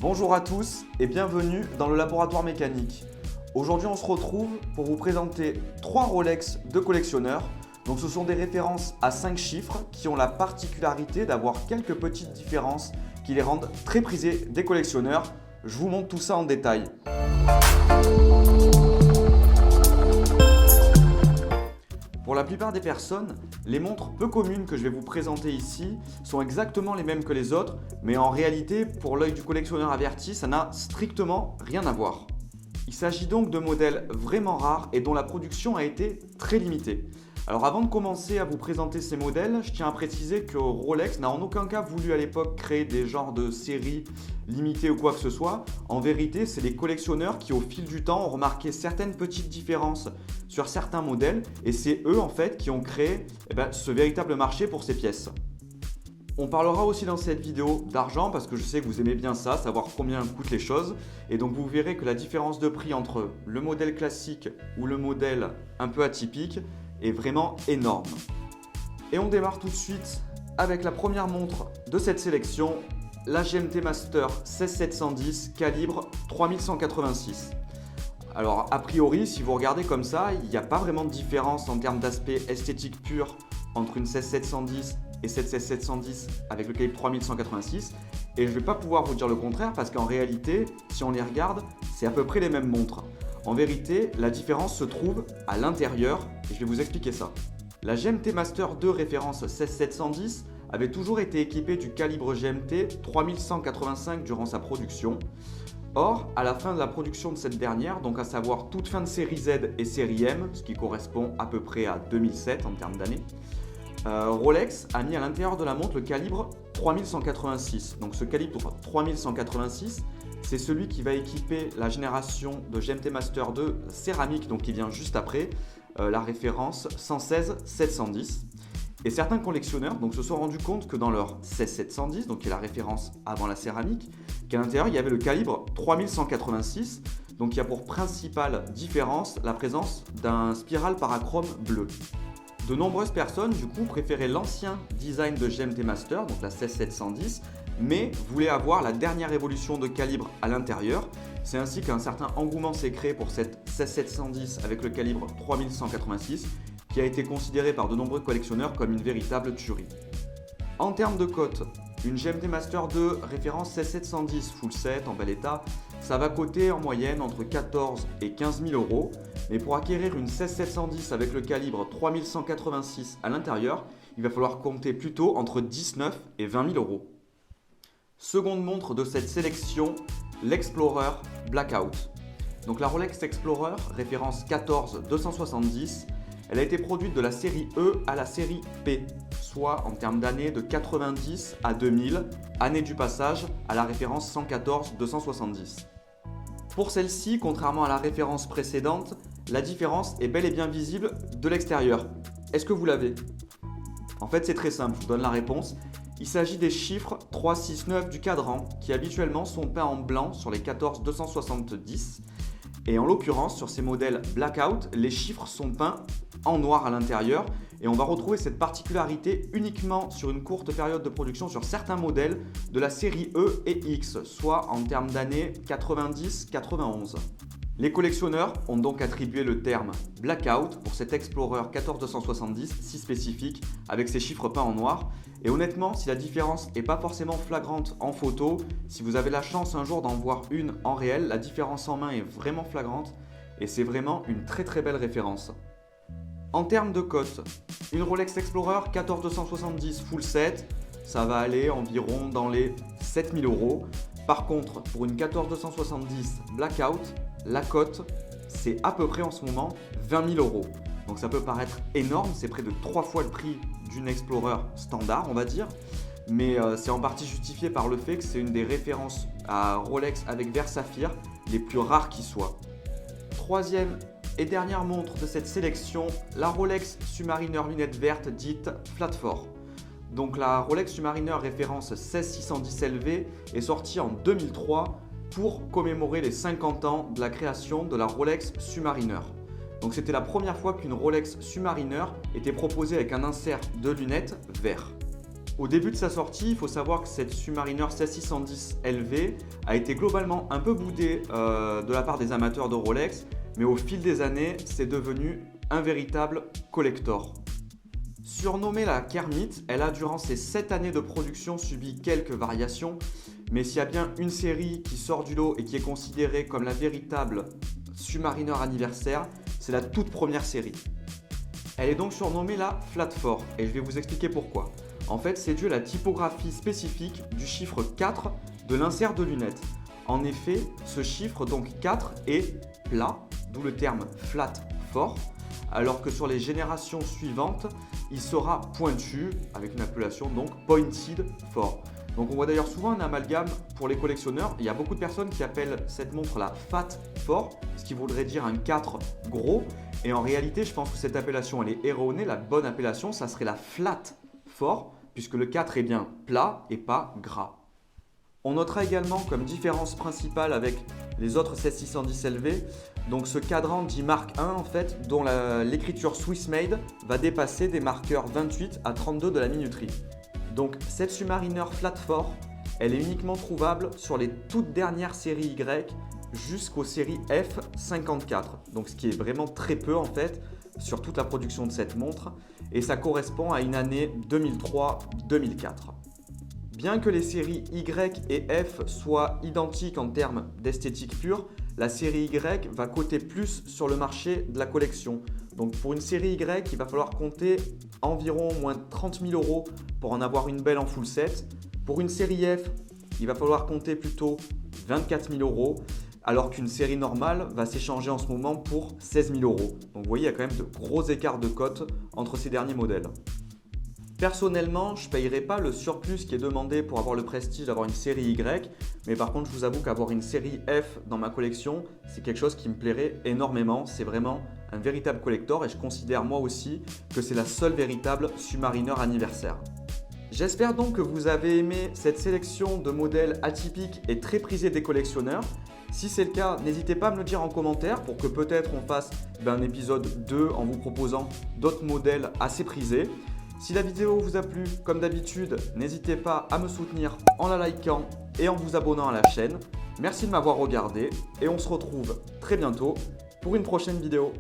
Bonjour à tous et bienvenue dans le laboratoire mécanique. Aujourd'hui on se retrouve pour vous présenter 3 Rolex de collectionneurs. Donc ce sont des références à 5 chiffres qui ont la particularité d'avoir quelques petites différences qui les rendent très prisés des collectionneurs. Je vous montre tout ça en détail. Pour la plupart des personnes, les montres peu communes que je vais vous présenter ici sont exactement les mêmes que les autres, mais en réalité, pour l'œil du collectionneur averti, ça n'a strictement rien à voir. Il s'agit donc de modèles vraiment rares et dont la production a été très limitée. Alors avant de commencer à vous présenter ces modèles, je tiens à préciser que Rolex n'a en aucun cas voulu à l'époque créer des genres de séries limitées ou quoi que ce soit. En vérité, c'est les collectionneurs qui au fil du temps ont remarqué certaines petites différences sur certains modèles et c'est eux en fait qui ont créé ce véritable marché pour ces pièces. On parlera aussi dans cette vidéo d'argent parce que je sais que vous aimez bien ça, savoir combien coûtent les choses. Et donc vous verrez que la différence de prix entre le modèle classique ou le modèle un peu atypique est vraiment énorme. Et on démarre tout de suite avec la première montre de cette sélection, la GMT Master 16710 calibre 3186. Alors a priori, si vous regardez comme ça, il n'y a pas vraiment de différence en termes d'aspect esthétique pur entre une 16710 et cette 16710 avec le calibre 3186. Et je ne vais pas pouvoir vous dire le contraire parce qu'en réalité, si on les regarde, c'est à peu près les mêmes montres. En vérité, la différence se trouve à l'intérieur et je vais vous expliquer ça. La GMT Master 2 référence 16710 avait toujours été équipée du calibre GMT 3185 durant sa production. Or, à la fin de la production de cette dernière, donc à savoir toute fin de série Z et série M, ce qui correspond à peu près à 2007 en termes d'années, Rolex a mis à l'intérieur de la montre le calibre 3186. Donc ce calibre 3186, c'est celui qui va équiper la génération de GMT Master 2 céramique, donc qui vient juste après, la référence 116-710. Et certains collectionneurs se sont rendus compte que dans leur 16710, donc qui est la référence avant la céramique, qu'à l'intérieur il y avait le calibre 3186, donc qui a pour principale différence la présence d'un spiral parachrome bleu. De nombreuses personnes du coup préféraient l'ancien design de GMT Master, donc la 16710, mais voulaient avoir la dernière évolution de calibre à l'intérieur. C'est ainsi qu'un certain engouement s'est créé pour cette 16710 avec le calibre 3186, qui a été considéré par de nombreux collectionneurs comme une véritable tuerie. En termes de cote, une GMT Master 2 référence 16710 full set en bel état, ça va coter en moyenne entre 14 et 15 000 euros. Mais pour acquérir une 16710 avec le calibre 3186 à l'intérieur, il va falloir compter plutôt entre 19 et 20 000 euros. Seconde montre de cette sélection, l'Explorer Blackout. Donc la Rolex Explorer, référence 14270, elle a été produite de la série E à la série P, soit en termes d'années de 90 à 2000, année du passage à la référence 114-270. Pour celle-ci, contrairement à la référence précédente, la différence est bel et bien visible de l'extérieur. Est-ce que vous l'avez ? En fait, c'est très simple, je vous donne la réponse. Il s'agit des chiffres 3, 6, 9 du cadran qui habituellement sont peints en blanc sur les 14-270. Et en l'occurrence, sur ces modèles Blackout, les chiffres sont peints en noir à l'intérieur. Et on va retrouver cette particularité uniquement sur une courte période de production sur certains modèles de la série E et X, soit en termes d'années 90-91. Les collectionneurs ont donc attribué le terme Blackout pour cet Explorer 14270 si spécifique avec ses chiffres peints en noir. Et honnêtement, si la différence n'est pas forcément flagrante en photo, si vous avez la chance un jour d'en voir une en réel, la différence en main est vraiment flagrante et c'est vraiment une très très belle référence. En termes de cote, une Rolex Explorer 14270 full set, ça va aller environ dans les 7000 euros. Par contre, pour une 14270 Blackout, la cote, c'est à peu près en ce moment 20 000 euros. Donc ça peut paraître énorme, c'est près de 3 fois le prix d'une Explorer standard, on va dire. Mais c'est en partie justifié par le fait que c'est une des références à Rolex avec verre saphir les plus rares qui soient. Troisième et dernière montre de cette sélection, la Rolex Submariner lunette verte dite Flat 4. Donc la Rolex Submariner référence 16610 LV est sortie en 2003 pour commémorer les 50 ans de la création de la Rolex Submariner. Donc c'était la première fois qu'une Rolex Submariner était proposée avec un insert de lunettes vert. Au début de sa sortie, il faut savoir que cette Submariner 16610 LV a été globalement un peu boudée de la part des amateurs de Rolex, mais au fil des années, c'est devenu un véritable collector. Surnommée la Kermit, elle a durant ses 7 années de production subi quelques variations, mais s'il y a bien une série qui sort du lot et qui est considérée comme la véritable Submariner anniversaire, c'est la toute première série. Elle est donc surnommée la Flat 4 et je vais vous expliquer pourquoi. En fait, c'est dû à la typographie spécifique du chiffre 4 de l'insert de lunettes. En effet, ce chiffre, donc 4, est plat, d'où le terme Flat 4, alors que sur les générations suivantes, il sera pointu, avec une appellation donc Pointed 4. Donc on voit d'ailleurs souvent un amalgame pour les collectionneurs. Il y a beaucoup de personnes qui appellent cette montre la Fat 4, ce qui voudrait dire un 4 gros. Et en réalité, je pense que cette appellation elle est erronée. La bonne appellation, ça serait la Flat 4, puisque le 4 est bien plat et pas gras. On notera également comme différence principale avec les autres 16610 LV, donc ce cadran dit marque 1 en fait, dont l'écriture Swiss Made va dépasser des marqueurs 28 à 32 de la minuterie. Donc cette Submariner Flat 4, elle est uniquement trouvable sur les toutes dernières séries Y jusqu'aux séries F54, donc ce qui est vraiment très peu en fait sur toute la production de cette montre, et ça correspond à une année 2003-2004. Bien que les séries Y et F soient identiques en termes d'esthétique pure, la série Y va coter plus sur le marché de la collection. Donc pour une série Y, il va falloir compter environ moins 30 000 € pour en avoir une belle en full set. Pour une série F, il va falloir compter plutôt 24 000 €, alors qu'une série normale va s'échanger en ce moment pour 16 000 €. Donc vous voyez, il y a quand même de gros écarts de cote entre ces derniers modèles. Personnellement, je ne payerai pas le surplus qui est demandé pour avoir le prestige d'avoir une série Y, mais par contre, je vous avoue qu'avoir une série F dans ma collection, c'est quelque chose qui me plairait énormément. C'est vraiment un véritable collector et je considère moi aussi que c'est la seule véritable Submariner anniversaire. J'espère donc que vous avez aimé cette sélection de modèles atypiques et très prisés des collectionneurs. Si c'est le cas, n'hésitez pas à me le dire en commentaire pour que peut-être on fasse un épisode 2 en vous proposant d'autres modèles assez prisés. Si la vidéo vous a plu, comme d'habitude, n'hésitez pas à me soutenir en la likant et en vous abonnant à la chaîne. Merci de m'avoir regardé et on se retrouve très bientôt pour une prochaine vidéo.